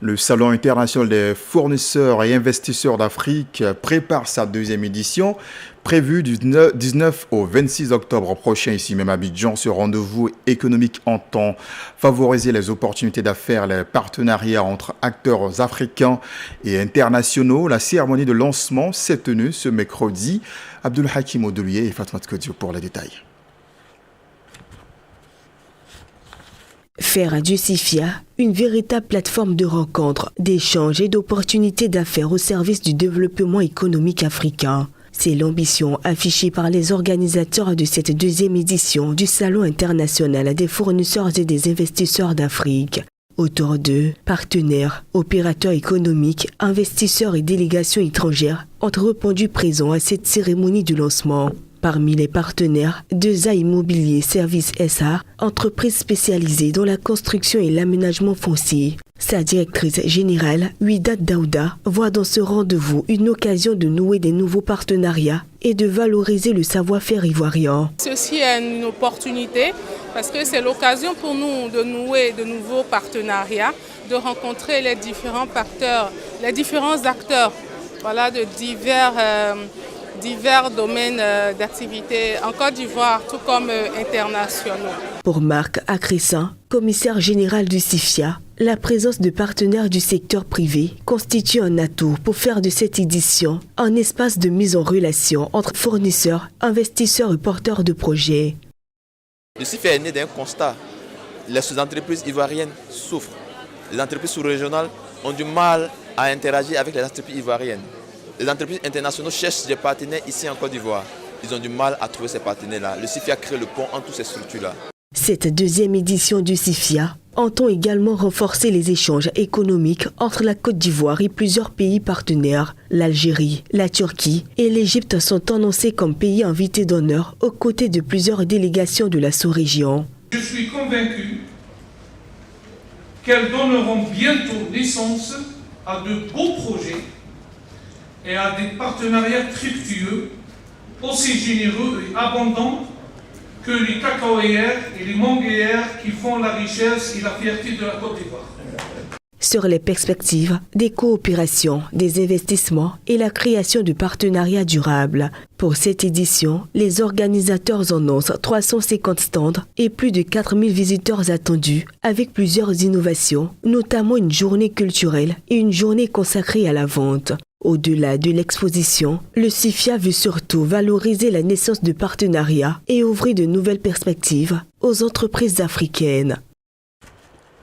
Le Salon international des fournisseurs et investisseurs d'Afrique prépare sa deuxième édition, prévue du 19 au 26 octobre prochain ici même à Abidjan. Ce rendez-vous économique entend favoriser les opportunités d'affaires, les partenariats entre acteurs africains et internationaux. La cérémonie de lancement s'est tenue ce mercredi. Abdul Hakim Odoulier et Fatma Tkodio pour les détails. Faire du CIFIA une véritable plateforme de rencontres, d'échanges et d'opportunités d'affaires au service du développement économique africain. C'est l'ambition affichée par les organisateurs de cette deuxième édition du Salon international des fournisseurs et des investisseurs d'Afrique. Autour d'eux, partenaires, opérateurs économiques, investisseurs et délégations étrangères ont répondu présents à cette cérémonie du lancement. Parmi les partenaires, 2A Immobilier Service SA, entreprise spécialisée dans la construction et l'aménagement foncier. Sa directrice générale, Ouida Daouda, voit dans ce rendez-vous une occasion de nouer des nouveaux partenariats et de valoriser le savoir-faire ivoirien. Ceci est une opportunité parce que c'est l'occasion pour nous de nouer de nouveaux partenariats, de rencontrer les différents acteurs, de divers domaines d'activité en Côte d'Ivoire, tout comme internationaux. Pour Marc Akressin, commissaire général du CIFIA, la présence de partenaires du secteur privé constitue un atout pour faire de cette édition un espace de mise en relation entre fournisseurs, investisseurs et porteurs de projets. Le CIFIA est né d'un constat. Les sous-entreprises ivoiriennes souffrent. Les entreprises sous-régionales ont du mal à interagir avec les entreprises ivoiriennes. Les entreprises internationales cherchent des partenaires ici en Côte d'Ivoire. Ils ont du mal à trouver ces partenaires-là. Le CIFIA crée le pont entre toutes ces structures-là. Cette deuxième édition du CIFIA entend également renforcer les échanges économiques entre la Côte d'Ivoire et plusieurs pays partenaires. L'Algérie, la Turquie et l'Égypte sont annoncés comme pays invités d'honneur aux côtés de plusieurs délégations de la sous-région. Je suis convaincu qu'elles donneront bientôt naissance à de beaux projets et à des partenariats fructueux, aussi généreux et abondants que les cacaoyères et les manguières qui font la richesse et la fierté de la Côte d'Ivoire. Sur les perspectives des coopérations, des investissements et la création de partenariats durables. Pour cette édition, les organisateurs annoncent 350 stands et plus de 4000 visiteurs attendus, avec plusieurs innovations, notamment une journée culturelle et une journée consacrée à la vente. Au-delà de l'exposition, le CIFIA veut surtout valoriser la naissance de partenariats et ouvrir de nouvelles perspectives aux entreprises africaines.